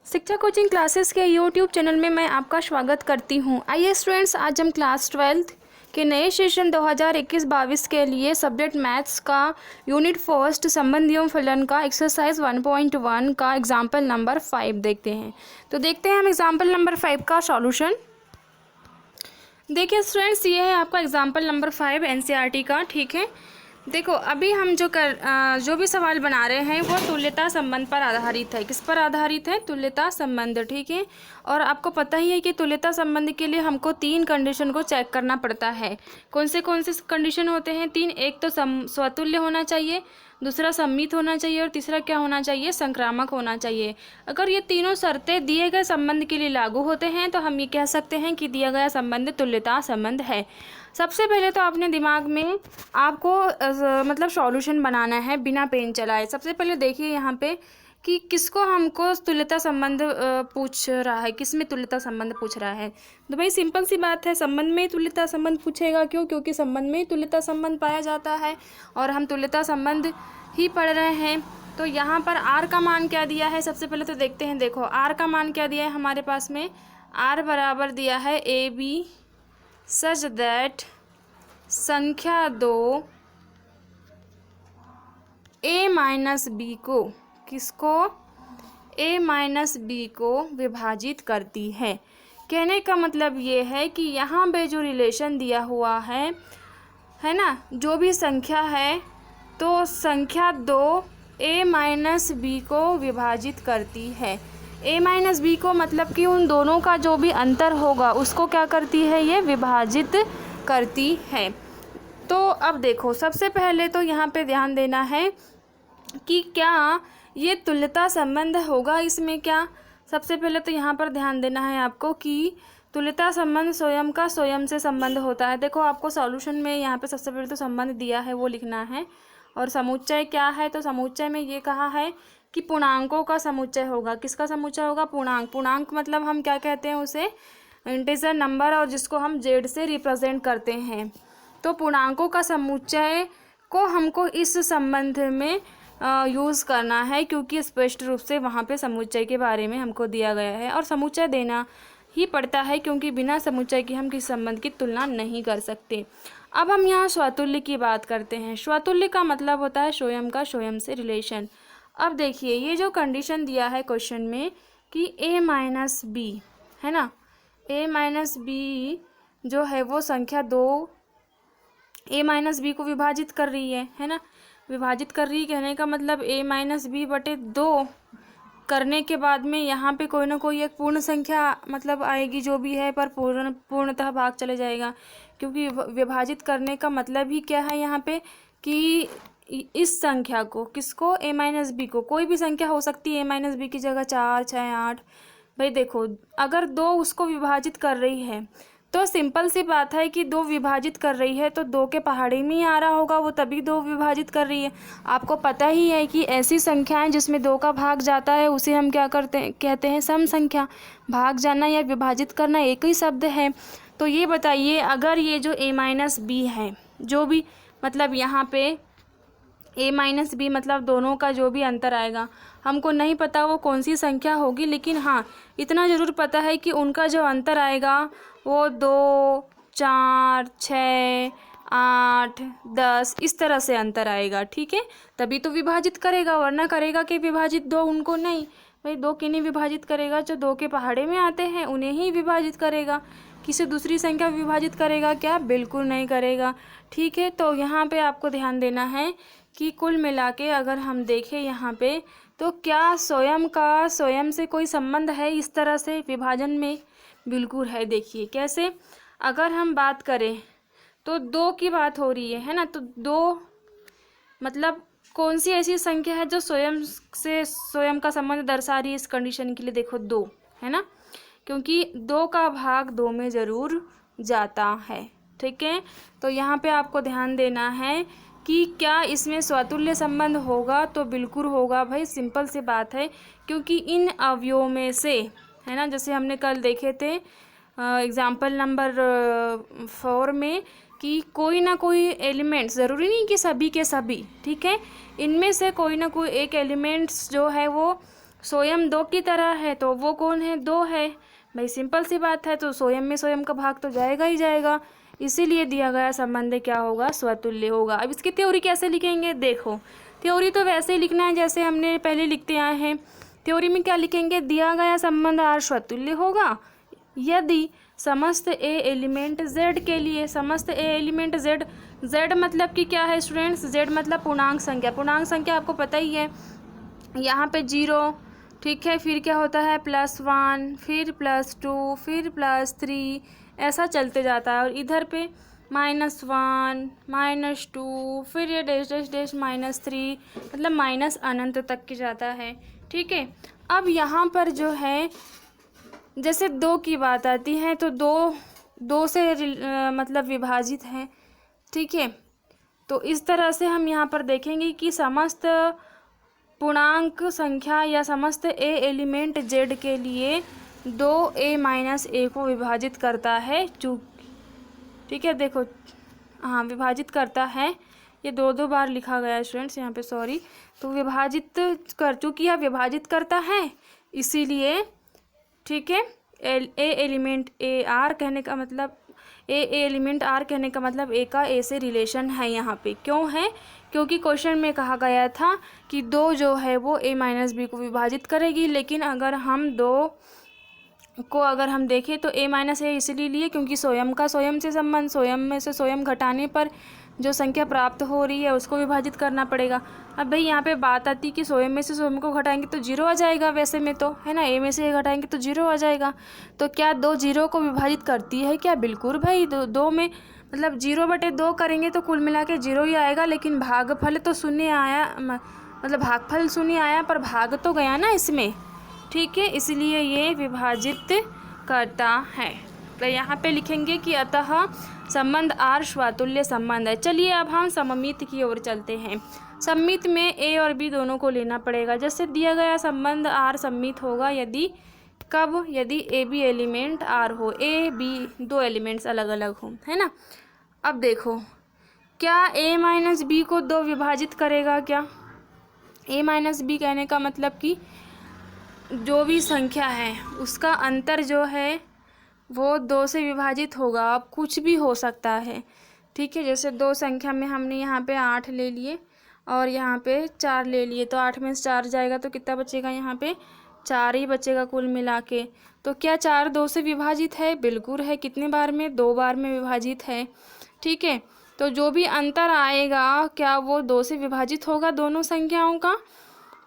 शिक्षा coaching classes के YouTube channel में मैं आपका स्वागत करती हूं। आइए स्टूडेंट्स, आज हम क्लास 12 के नए सेशन 2021-22 के लिए सब्जेक्ट मैथ्स का यूनिट फर्स्ट संबंध एवं फलन का एक्सरसाइज 1.1 का एग्जाम्पल नंबर 5 देखते हैं। तो देखते हैं हम एग्जाम्पल नंबर 5 का सॉल्यूशन। देखिए स्टूडेंट्स, ये है आपका एग्जाम्पल नंबर 5 एनसीईआरटी का। ठीक है, देखो अभी हम जो भी सवाल बना रहे हैं वो तुल्यता संबंध पर आधारित है। किस पर आधारित है? तुल्यता संबंध। ठीक है, और आपको पता ही है कि तुल्यता संबंध के लिए हमको 3 कंडीशन को चेक करना पड़ता है। कौन से कंडीशन होते हैं? 3। एक तो स्वतुल्य होना चाहिए, दूसरा सममित होना चाहिए और तीसरा क्या होना चाहिए? संक्रामक होना चाहिए। अगर ये तीनों शर्तें दिए गए संबंध के लिए लागू होते हैं तो हम ये कह सकते हैं कि दिया गया संबंध तुल्यता संबंध है। सबसे पहले तो अपने दिमाग में आपको मतलब सॉल्यूशन बनाना है बिना पेन चलाए। सबसे पहले देखिए यहाँ पे कि किसको हमको तुल्यता संबंध पूछ रहा है, किस में तुल्यता संबंध पूछ रहा है। तो भाई सिंपल सी बात है, संबंध में ही तुल्यता संबंध पूछेगा। क्यों? क्योंकि संबंध में ही तुल्यता संबंध पाया जाता है और हम तुल्यता संबंध ही पढ़ रहे हैं। तो यहाँ पर आर का मान क्या दिया है? सबसे पहले तो देखते हैं। देखो आर का मान क्या दिया है हमारे पास में? आर बराबर दिया है ए बी सच दैट संख्या 2 a माइनस बी को किसको? a माइनस बी को विभाजित करती है। कहने का मतलब ये है कि यहाँ पे जो रिलेशन दिया हुआ है ना, जो भी संख्या है तो संख्या 2 a माइनस बी को विभाजित करती है। a माइनस बी को मतलब कि उन दोनों का जो भी अंतर होगा उसको क्या करती है? ये विभाजित करती है। तो अब देखो, सबसे पहले तो यहाँ पे ध्यान देना है कि क्या ये तुल्यता संबंध होगा इसमें क्या। सबसे पहले तो यहाँ पर ध्यान देना है आपको कि तुल्यता संबंध स्वयं का स्वयं से संबंध होता है। देखो आपको सॉल्यूशन में यहाँ पे सबसे पहले तो संबंध दिया है वो लिखना है। और समुच्चय क्या है? तो समुच्चय में ये कहा है कि पूर्णांकों का समुच्चय होगा। किसका समुच्चय होगा? पूर्णांक। पूर्णांक मतलब हम क्या कहते हैं उसे? इंटीजर नंबर, और जिसको हम जेड से रिप्रेजेंट करते हैं। तो पूर्णांकों का समुच्चय को हमको इस संबंध में यूज़ करना है, क्योंकि स्पष्ट रूप से वहाँ पे समुच्चय के बारे में हमको दिया गया है और समुच्चय देना ही पड़ता है, क्योंकि बिना समुच्चय के हम किसी संबंध की तुलना नहीं कर सकते। अब हम यहाँ स्वतुल्य की बात करते हैं। स्वतुल्य का मतलब होता है स्वयं का स्वयं से रिलेशन। अब देखिए ये जो कंडीशन दिया है क्वेश्चन में कि a माइनस बी है ना, a माइनस बी जो है वो संख्या 2 a माइनस बी को विभाजित कर रही है ना। विभाजित कर रही कहने का मतलब a माइनस बी बटे 2 करने के बाद में यहाँ पे कोई ना कोई एक पूर्ण संख्या मतलब आएगी जो भी है, पर पूर्णतः भाग चले जाएगा। क्योंकि विभाजित करने का मतलब ही क्या है यहाँ पे कि इस संख्या को, किसको? a माइनस बी को। कोई भी संख्या हो सकती है a माइनस बी की जगह 4, 6, 8। भाई देखो अगर 2 उसको विभाजित कर रही है तो सिंपल सी बात है कि 2 विभाजित कर रही है तो 2 के पहाड़ी में ही आ रहा होगा वो, तभी 2 विभाजित कर रही है। आपको पता ही है कि ऐसी संख्याएं जिसमें 2 का भाग जाता है उसे हम क्या कहते हैं? सम संख्या। भाग जाना या विभाजित करना एक ही शब्द है। तो ये बताइए, अगर ये जो a माइनस बी है, जो भी मतलब यहाँ पे a माइनस बी मतलब दोनों का जो भी अंतर आएगा, हमको नहीं पता वो कौन सी संख्या होगी, लेकिन हाँ इतना ज़रूर पता है कि उनका जो अंतर आएगा वो 2, 4, 6, 8, 10 इस तरह से अंतर आएगा। ठीक है, तभी तो विभाजित करेगा, वरना करेगा कि विभाजित 2 उनको नहीं। भाई 2 किन्हीं विभाजित करेगा? जो 2 के पहाड़े में आते हैं उन्हें ही विभाजित करेगा। किसी दूसरी संख्या विभाजित करेगा क्या? बिल्कुल नहीं करेगा। ठीक है, तो यहाँ पे आपको ध्यान देना है कि कुल मिला के अगर हम देखें यहाँ पे तो क्या स्वयं का स्वयं से कोई संबंध है इस तरह से विभाजन में? बिल्कुल है। देखिए कैसे, अगर हम बात करें तो 2 की बात हो रही है ना, तो 2 मतलब कौन सी ऐसी संख्या है जो स्वयं से स्वयं का संबंध दर्शा रही है इस कंडीशन के लिए? देखो 2 है ना, क्योंकि 2 का भाग 2 में ज़रूर जाता है। ठीक है, तो यहाँ पे आपको ध्यान देना है कि क्या इसमें स्वतुल्य संबंध होगा? तो बिल्कुल होगा भाई, सिंपल सी बात है। क्योंकि इन अवयवों में से है ना, जैसे हमने कल देखे थे एग्जाम्पल नंबर 4 में कि कोई ना कोई एलिमेंट्स, ज़रूरी नहीं कि सभी के सभी, ठीक है, इनमें से कोई ना कोई एक एलिमेंट्स जो है वो सोयम 2 की तरह है तो वो कौन है, 2 है। भाई सिंपल सी बात है, तो सोयम में सोयम का भाग तो जाएगा ही जाएगा, इसीलिए दिया गया संबंध क्या होगा, स्वतुल्य होगा। अब इसकी थ्योरी कैसे लिखेंगे, देखो थ्योरी तो वैसे ही लिखना है जैसे हमने पहले लिखते आए हैं। थ्योरी में क्या लिखेंगे, दिया गया संबंध आर स्वतुल्य होगा यदि समस्त ए एलिमेंट z के लिए, समस्त ए एलिमेंट z मतलब कि क्या है स्टूडेंट्स, z मतलब पूर्णांक संख्या। पूर्णांक संख्या आपको पता ही है, यहाँ पे 0, ठीक है, फिर क्या होता है +1, फिर +2, फिर +3, ऐसा चलते जाता है। और इधर पे -1, -2, फिर ये डैश डैश डैश -3, मतलब माइनस अनंत तक की जाता है, ठीक है। अब यहाँ पर जो है जैसे 2 की बात आती है तो 2 से मतलब विभाजित है, ठीक है। तो इस तरह से हम यहाँ पर देखेंगे कि समस्त पूर्णांक संख्या या समस्त ए एलिमेंट z के लिए 2a-a को विभाजित करता है, ठीक है। देखो हाँ विभाजित करता है, ये 2 बार लिखा गया है स्टूडेंट्स यहाँ पे, सॉरी। तो विभाजित कर, चूँकि यह विभाजित करता है इसीलिए, ठीक है। ए एलिमेंट ए आर कहने का मतलब, ए एलिमेंट आर कहने का मतलब ए का ए से रिलेशन है यहाँ पे। क्यों है, क्योंकि क्वेश्चन में कहा गया था कि 2 जो है वो a-b को विभाजित करेगी, लेकिन अगर हम 2 को अगर हम देखें तो a-a इसलिए लिए क्योंकि सोयम का सोयम से संबंध, सोयम में से सोयम घटाने पर जो संख्या प्राप्त हो रही है उसको विभाजित करना पड़ेगा। अब भाई यहाँ पे बात आती कि सोयम में से सोयम को घटाएंगे तो 0 आ जाएगा, वैसे में तो है ना, ए में से ए घटाएंगे तो 0 आ जाएगा। तो क्या 2 0 को विभाजित करती है क्या, बिल्कुल भाई। 2 में मतलब 0/2 करेंगे तो कुल मिला के 0 ही आएगा, लेकिन भागफल तो शून्य आया, मतलब भागफल शून्य आया पर भाग तो गया ना इसमें, ठीक है, इसलिए ये विभाजित करता है। तो यहाँ पे लिखेंगे कि अतः संबंध आर स्वतुल्य संबंध है। चलिए अब हम सममित की ओर चलते हैं। सममित में ए और बी दोनों को लेना पड़ेगा। जैसे दिया गया संबंध आर सममित होगा यदि, कब, यदि ए बी एलिमेंट आर हो, ए बी 2 एलिमेंट्स अलग अलग हो, है ना। अब देखो क्या a - b को 2 विभाजित करेगा क्या, a - b कहने का मतलब कि जो भी संख्या है उसका अंतर जो है वो 2 से विभाजित होगा। अब कुछ भी हो सकता है, ठीक है। जैसे 2 संख्या में हमने यहाँ पे 8 ले लिए और यहाँ पे 4 ले लिए, तो 8 में से 4 जाएगा तो कितना बचेगा, यहाँ पे 4 ही बचेगा कुल मिला के। तो क्या 4 2 से विभाजित है, बिल्कुल है। कितने बार में, 2 बार में विभाजित है, ठीक है। तो जो भी अंतर आएगा क्या वो 2 से विभाजित होगा दोनों संख्याओं का,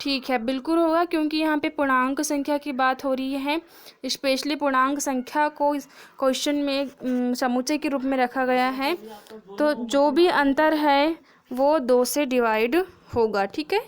ठीक है, बिल्कुल होगा, क्योंकि यहाँ पे पूर्णांक संख्या की बात हो रही है। स्पेशली पूर्णांक संख्या को इस क्वेश्चन में समुच्चय के रूप में रखा गया है, तो जो भी अंतर है वो 2 से डिवाइड होगा, ठीक है।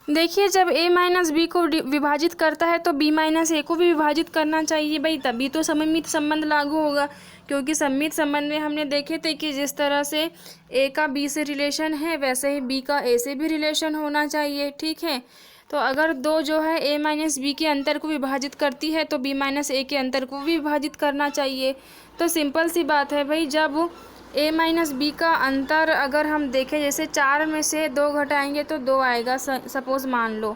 देखिए जब a - b को विभाजित करता है तो b - a को भी विभाजित करना चाहिए भाई, तभी तो सममित संबंध लागू होगा। क्योंकि सममित संबंध में हमने देखे थे कि जिस तरह से a का b से रिलेशन है वैसे ही b का a से भी रिलेशन होना चाहिए, ठीक है। तो अगर 2 जो है a - b के अंतर को विभाजित करती है तो b - a के अंतर को भी विभाजित करना चाहिए। तो सिंपल सी बात है भाई, जब a - b का अंतर अगर हम देखें, जैसे 4 में से 2 घटाएंगे तो 2 आएगा, सपोज़ मान लो,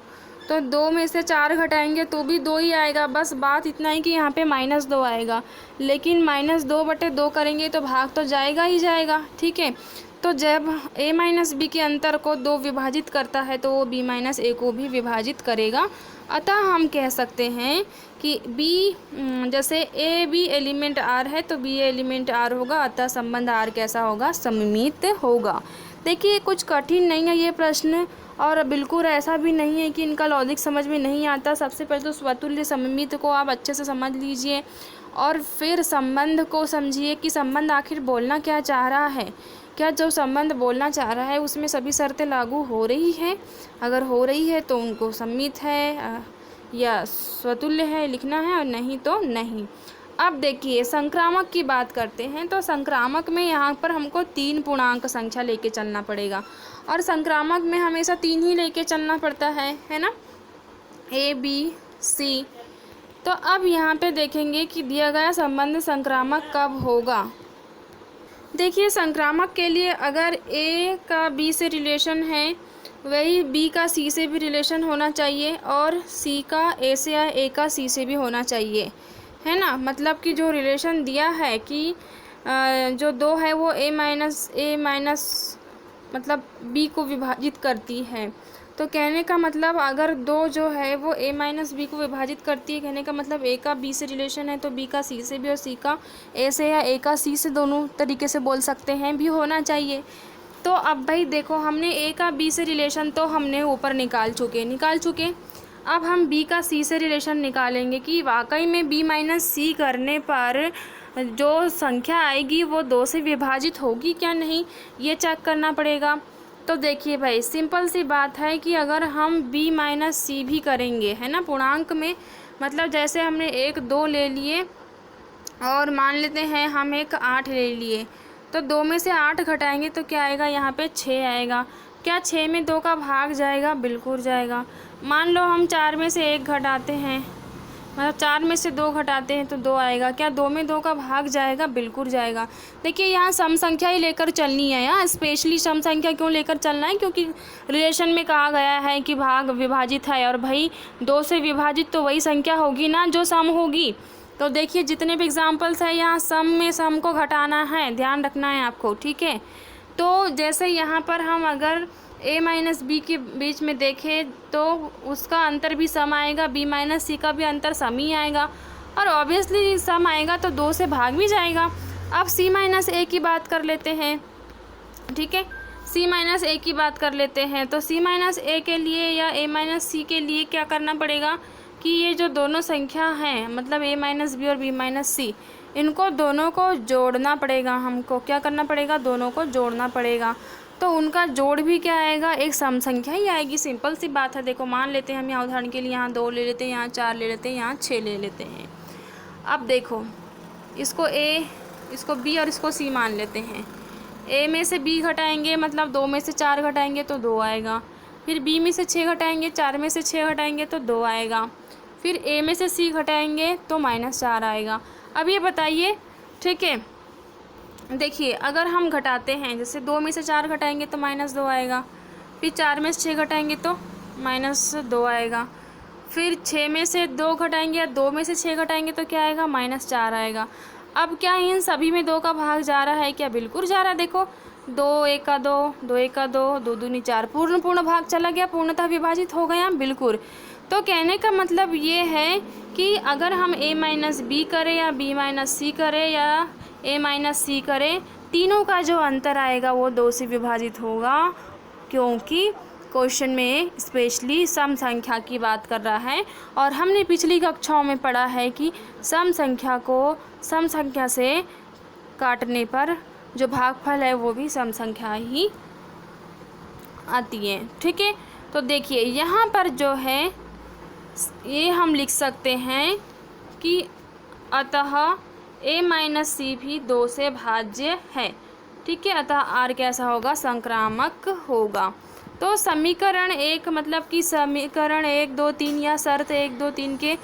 तो 2 में से 4 घटाएंगे तो भी 2 ही आएगा। बस बात इतना ही कि यहाँ पे -2 आएगा, लेकिन -2/2 करेंगे तो भाग तो जाएगा ही जाएगा, ठीक है। तो जब a - b के अंतर को 2 विभाजित करता है तो वो b - a को भी विभाजित करेगा। अतः हम कह सकते हैं कि b, जैसे ए बी एलिमेंट आर है तो बी एलिमेंट आर होगा, अतः संबंध आर कैसा होगा, सममित होगा। देखिए कुछ कठिन नहीं है ये प्रश्न, और बिल्कुल ऐसा भी नहीं है कि इनका लॉजिक समझ में नहीं आता। सबसे पहले तो स्वतुल्य सममित को आप अच्छे से समझ लीजिए और फिर संबंध को समझिए कि संबंध आखिर बोलना क्या चाह रहा है। क्या जो संबंध बोलना चाह रहा है उसमें सभी शर्तें लागू हो रही है, अगर हो रही है तो उनको सममित है या स्वतुल्य है लिखना है, और नहीं तो नहीं। अब देखिए संक्रामक की बात करते हैं, तो संक्रामक में यहाँ पर हमको 3 पूर्णांक संख्या लेके चलना पड़ेगा, और संक्रामक में हमेशा 3 ही लेके चलना पड़ता है ना, A B C। तो अब यहाँ पे देखेंगे कि दिया गया संबंध संक्रामक कब होगा। देखिए संक्रामक के लिए अगर A का B से रिलेशन है वही बी का सी से भी रिलेशन होना चाहिए और सी का ए से या ए का सी से भी होना चाहिए, है ना। मतलब कि जो रिलेशन दिया है कि जो 2 है वो ए माइनस मतलब बी को विभाजित करती है। तो कहने का मतलब अगर 2 जो है वो ए माइनस बी को विभाजित करती है, कहने का मतलब ए का बी से रिलेशन है तो बी का सी से भी और सी का ए से या ए का सी से, दोनों तरीके से बोल सकते हैं, भी होना चाहिए। तो अब भाई देखो, हमने ए का बी से रिलेशन तो हमने ऊपर निकाल चुके। अब हम बी का सी से रिलेशन निकालेंगे कि वाकई में बी माइनस सी करने पर जो संख्या आएगी वो 2 से विभाजित होगी क्या नहीं, ये चेक करना पड़ेगा। तो देखिए भाई, सिंपल सी बात है कि अगर हम b माइनस सी भी करेंगे, है ना, पूर्णांक में, मतलब जैसे हमने 1 2 ले लिए और मान लेते हैं हम एक 8 ले लिए, तो 2 में से 8 घटाएंगे तो क्या आएगा, यहाँ पे 6 आएगा। क्या 6 में 2 का भाग जाएगा? बिल्कुल जाएगा। मान लो हम 4 में से 1 घटाते हैं, मतलब 4 में से 2 घटाते हैं तो 2 आएगा। क्या 2 में 2 का भाग जाएगा? बिल्कुल जाएगा। देखिए यहाँ सम संख्या ही लेकर चलनी है, यहाँ स्पेशली सम संख्या क्यों लेकर चलना है, क्योंकि रिलेशन में कहा गया है कि भाग विभाजित है, और भाई 2 से विभाजित तो वही संख्या होगी ना जो सम होगी। तो देखिए जितने भी एग्जाम्पल्स हैं यहाँ सम में सम को घटाना है, ध्यान रखना है आपको, ठीक है। तो जैसे यहाँ पर हम अगर a माइनस बी के बीच में देखें तो उसका अंतर भी सम आएगा, b माइनस सी का भी अंतर सम ही आएगा, और ऑब्वियसली सम आएगा तो 2 से भाग भी जाएगा। अब c माइनस ए की बात कर लेते हैं, ठीक है, c माइनस ए की बात कर लेते हैं। तो c माइनस ए के लिए या a माइनस सी के लिए क्या करना पड़ेगा कि ये जो दोनों संख्या हैं, मतलब a माइनस बी और b माइनस सी, इनको दोनों को जोड़ना पड़ेगा। हमको क्या करना पड़ेगा? दोनों को जोड़ना पड़ेगा। तो उनका जोड़ भी क्या आएगा? एक सम संख्या ही आएगी। सिंपल सी बात है। देखो मान लेते हैं हम यहाँ उदाहरण के लिए, यहाँ 2 ले लेते हैं, यहाँ 4 ले लेते हैं, यहाँ 6 ले लेते हैं। अब देखो इसको a, इसको b और इसको c मान लेते हैं। a में से b घटाएंगे, मतलब 2 में से 4 घटाएंगे तो 2 आएगा। फिर b में से 6 घटाएंगे, 4 में से 6 घटाएंगे तो 2 आएगा। फिर a में से c घटाएंगे तो -4 आएगा। अब ये बताइए, ठीक है, देखिए अगर हम घटाते हैं, जैसे 2 में से 4 घटाएंगे तो -2 आएगा, फिर 4 में से 6 घटाएंगे तो -2 आएगा, फिर 6 में से 2 घटाएंगे या 2 में से 6 घटाएंगे तो क्या आएगा? -4 आएगा। अब क्या इन सभी में 2 का भाग जा रहा है क्या? बिल्कुल जा रहा है। देखो 2 1 का 2, 2 1 का 2, 2 दूनी 4, पूर्ण भाग चला गया, पूर्णतः विभाजित हो गया, बिल्कुल। तो कहने का मतलब ये है कि अगर हम a माइनस बी करें या b माइनस सी करें या a माइनस सी करें, तीनों का जो अंतर आएगा वो 2 से विभाजित होगा, क्योंकि क्वेश्चन में स्पेशली सम संख्या की बात कर रहा है। और हमने पिछली कक्षाओं में पढ़ा है कि सम संख्या को सम संख्या से काटने पर जो भागफल है वो भी सम संख्या ही आती है, ठीक है। तो देखिए यहाँ पर जो है ये हम लिख सकते हैं कि अतः a माइनस सी भी 2 से भाज्य है, ठीक है। अतः r कैसा होगा? संक्रामक होगा। तो समीकरण 1 मतलब कि समीकरण 1 2 3 या शर्त 1 2 3 के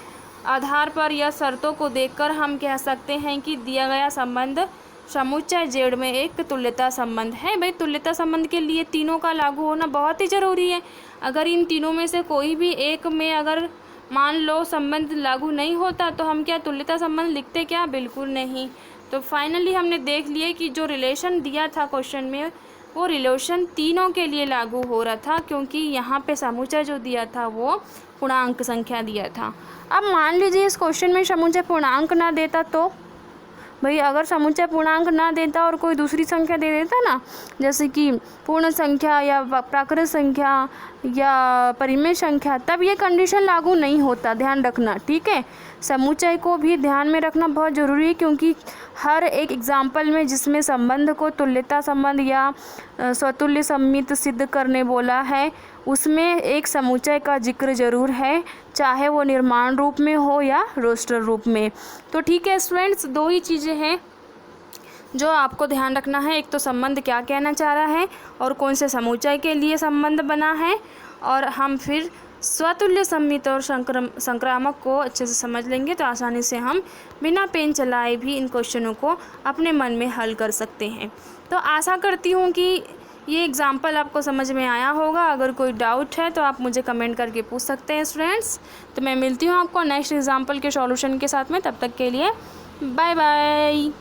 आधार पर या शर्तों को देखकर हम कह सकते हैं कि दिया गया संबंध समुच्चय जेड में एक तुल्यता संबंध है। भाई तुल्यता संबंध के लिए तीनों का लागू होना बहुत ही ज़रूरी है। अगर इन तीनों में से कोई भी एक में अगर मान लो संबंध लागू नहीं होता तो हम क्या तुल्यता संबंध लिखते? क्या? बिल्कुल नहीं। तो फाइनली हमने देख लिया कि जो रिलेशन दिया था क्वेश्चन में वो रिलेशन तीनों के लिए लागू हो रहा था, क्योंकि यहाँ पे समुच्चय जो दिया था वो पूर्णांक संख्या दिया था। अब मान लीजिए इस क्वेश्चन में समुच्चय पूर्णांक ना देता तो भाई, अगर समुच्चय पूर्णांक ना देता और कोई दूसरी संख्या दे देता ना, जैसे कि पूर्ण संख्या या प्राकृत संख्या या परिमेय संख्या, तब ये कंडीशन लागू नहीं होता, ध्यान रखना, ठीक है। समुच्चय को भी ध्यान में रखना बहुत ज़रूरी है, क्योंकि हर एक एग्जाम्पल में जिसमें संबंध को तुल्यता संबंध या स्वतुल्य समित सिद्ध करने बोला है उसमें एक समुच्चय का जिक्र ज़रूर है, चाहे वो निर्माण रूप में हो या रोस्टर रूप में। तो ठीक है स्टूडेंट्स, 2 ही चीज़ें हैं जो आपको ध्यान रखना है। एक तो संबंध क्या कहना चाह रहा है और कौन से समुच्चय के लिए संबंध बना है, और हम फिर स्वतुल्य समित और संक्रामक को अच्छे से समझ लेंगे तो आसानी से हम बिना पेन चलाए भी इन क्वेश्चनों को अपने मन में हल कर सकते हैं। तो आशा करती हूँ कि ये एग्ज़ाम्पल आपको समझ में आया होगा। अगर कोई डाउट है तो आप मुझे कमेंट करके पूछ सकते हैं स्टूडेंट्स। तो मैं मिलती हूँ आपको नेक्स्ट एग्ज़ाम्पल के सॉल्यूशन के साथ में। तब तक के लिए बाय बाय।